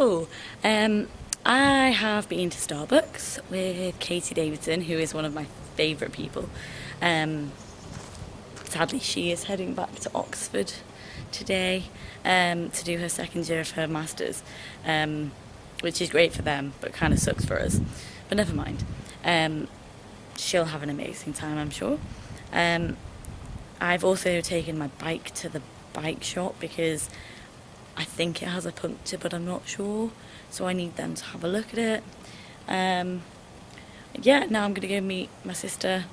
Hello. I have been to Starbucks with Katie Davidson, who is one of my favourite people. Sadly, she is heading back to Oxford today to do her second year of her Masters, which is great for them, but kind of sucks for us. But never mind. She'll have an amazing time, I'm sure. I've also taken my bike to the bike shop because I think it has a puncture, but I'm not sure. So I need them to have a look at it. Now I'm going to go meet my sister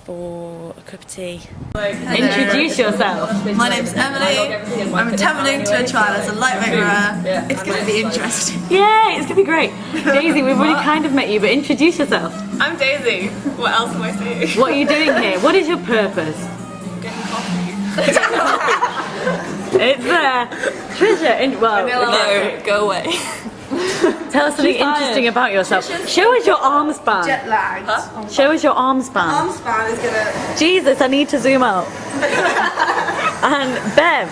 for a cup of tea. Introduce yourself. My name's Emily. I'm attempting to a trial as a lightweight rower. It's going to be interesting. Yeah, it's going to be great. Daisy, we've already kind of met you, but introduce yourself. I'm Daisy. What else am I saying? What are you doing here? What is your purpose? Getting coffee. It's there. Trisha, No, go away. Tell us something interesting about yourself. Show us your arm span. Jet lagged. Huh? Show us your arm span. Arm span is gonna... Jesus, I need to zoom out. And Bev.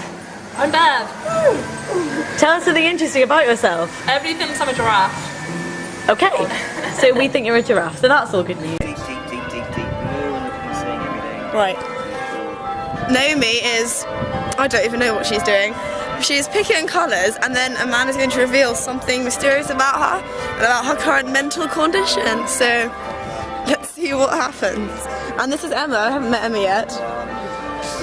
I'm Bev. Tell us something interesting about yourself. Everybody thinks I'm a giraffe. Okay, so we think you're a giraffe, so that's all good news. Deep blue, and looking and seeing everything. Right. Naomi is... I don't even know what she's doing. She's picking colours, and then a man is going to reveal something mysterious about her and about her current mental condition. So let's see what happens. And this is Emma. I haven't met Emma yet.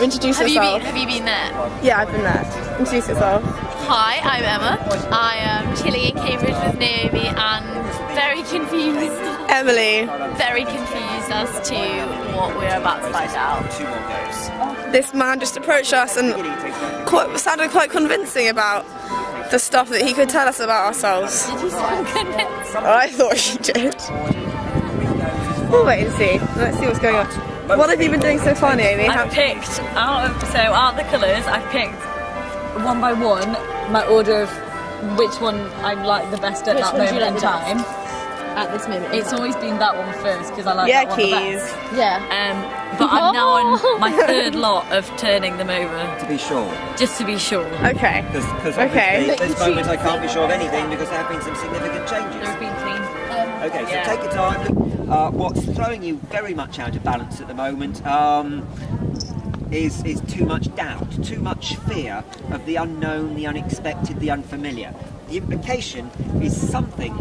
Introduce yourself. Have you been there? Yeah, I've been there. Introduce yourself. Hi, I'm Emma. I am chilling in Cambridge with Naomi and very confused. Emily. Very confused as to what we're about to find out. 2 more goes. This man just approached us and sounded quite convincing about the stuff that he could tell us about ourselves. Did you sound convinced? I thought he did. We'll wait and see. Let's see what's going on. What have you been doing so far, Naomi? I've picked, out of the colours, I've picked one by one my order of which one I like the best at that moment in time. At this moment. It's always been that one first because I like that one the best. Yeah. But I'm now on my third lot of turning them over. To be sure. Just to be sure. Okay. Because Okay. at this moment I can't be sure of anything because there have been some significant changes. They've been clean. Okay, so Yeah. take your time. What's throwing you very much out of balance at the moment is too much doubt, too much fear of the unknown, the unexpected, the unfamiliar. The implication is something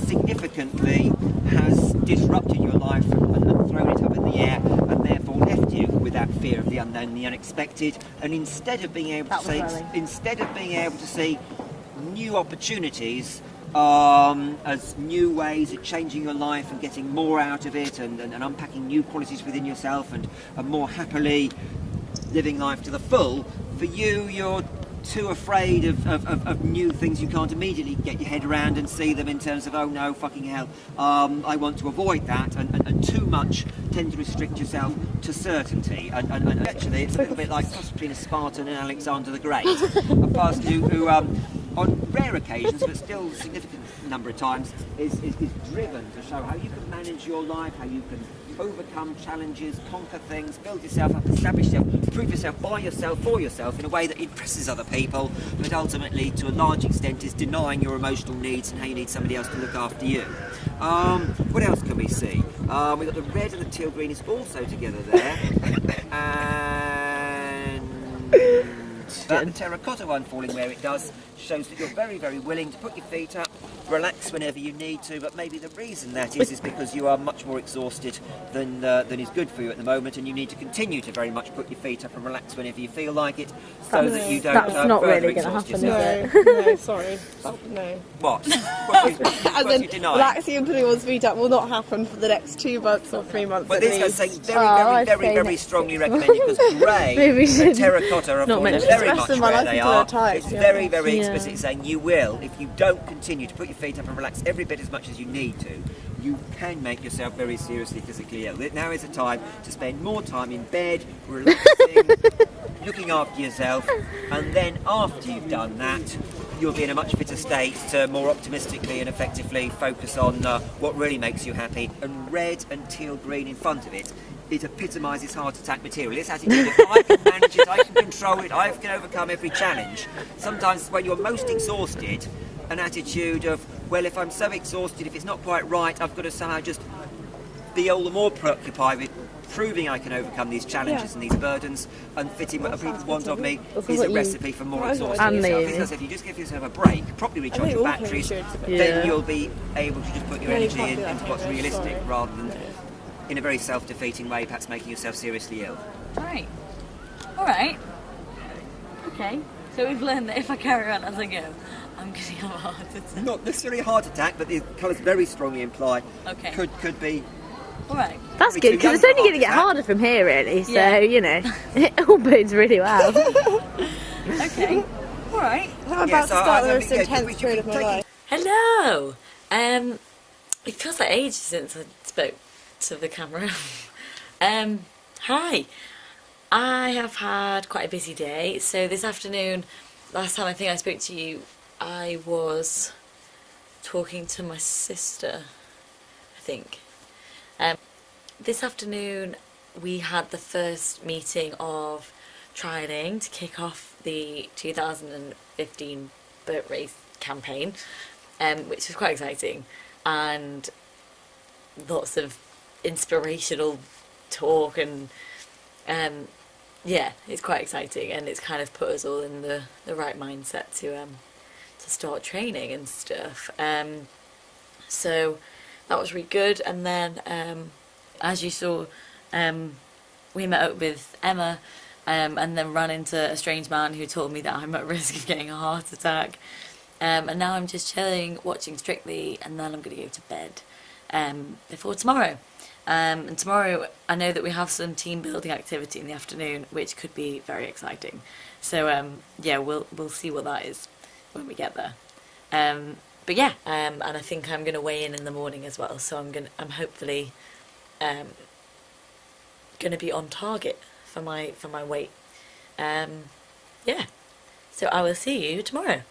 significantly has disrupted your life and thrown it up in the air and therefore left you with that fear of the unknown, the unexpected. And instead of being able to see new opportunities as new ways of changing your life and getting more out of it and unpacking new qualities within yourself and more happily living life to the full, for you're too afraid of new things. You can't immediately get your head around and see them in terms of, oh no, fucking hell, I want to avoid that, and too much tend to restrict yourself to certainty. And actually, it's a little bit like cross between a Spartan and Alexander the Great, a person who on rare occasions, but still a significant number of times, is driven to show how you can manage your life, how you can overcome challenges, conquer things, build yourself up, establish yourself, prove yourself by yourself, for yourself, in a way that impresses other people, but ultimately, to a large extent, is denying your emotional needs and how you need somebody else to look after you. What else can we see? We've got the red and the teal green is also together there. And that terracotta one falling where it does shows that you're very, very willing to put your feet up, relax whenever you need to, but maybe the reason that is because you are much more exhausted than is good for you at the moment, and you need to continue to very much put your feet up and relax whenever you feel like it, so that you don't That's not further really going to exhaust happen, yourself. is it? No, sorry. No. What? As in, relaxing and putting one's feet up will not happen for the next 2 months or 3 months. But at this guy's least. saying very strongly recommend it, because grey and terracotta are falling very much where they are. It's very, very explicit, saying you will, if you don't continue to put your feet up and relax every bit as much as you need to, you can make yourself very seriously physically ill. Now is a time to spend more time in bed, relaxing, looking after yourself, and then after you've done that, you'll be in a much fitter state to more optimistically and effectively focus on what really makes you happy. And red and teal green in front of it, it epitomises heart attack material. It's attitude of, I can manage it, I can control it, I can overcome every challenge. Sometimes when you're most exhausted, an attitude of, well, if I'm so exhausted, if it's not quite right, I've got to somehow just be all the more preoccupied with proving I can overcome these challenges and these burdens, and fitting what people want of me is a recipe for more exhausting yourself. Because if you just give yourself a break, properly recharge your batteries, then you'll be able to just put your energy into what's realistic, rather than in a very self-defeating way, perhaps making yourself seriously ill. Right. All right. Okay. So we've learned that if I carry on as I go, I'm going to have a heart attack. Not necessarily a heart attack, but the colours very strongly imply could be. All right. That's good, because it's only going to get harder from here, really. So, you know, it all bodes really well. Okay. All right. I'm about to start the most intense period of my life. Hello. It feels like ages since I spoke to the camera. Hi. I have had quite a busy day. So this afternoon, last time I think I spoke to you, I was talking to my sister, I think. This afternoon we had the first meeting of trialling to kick off the 2015 boat race campaign, which was quite exciting, and lots of inspirational talk, and yeah, it's quite exciting, and it's kind of put us all in the right mindset to start training and stuff. So that was really good. And then as you saw, we met up with Emma, and then ran into a strange man who told me that I'm at risk of getting a heart attack. And now I'm just chilling, watching Strictly, and then I'm going to go to bed before tomorrow. And tomorrow I know that we have some team building activity in the afternoon, which could be very exciting. So yeah, we'll see what that is when we get there. But yeah, and I think I'm going to weigh in the morning as well. So I'm hopefully going to be on target for my weight. Yeah. So I will see you tomorrow.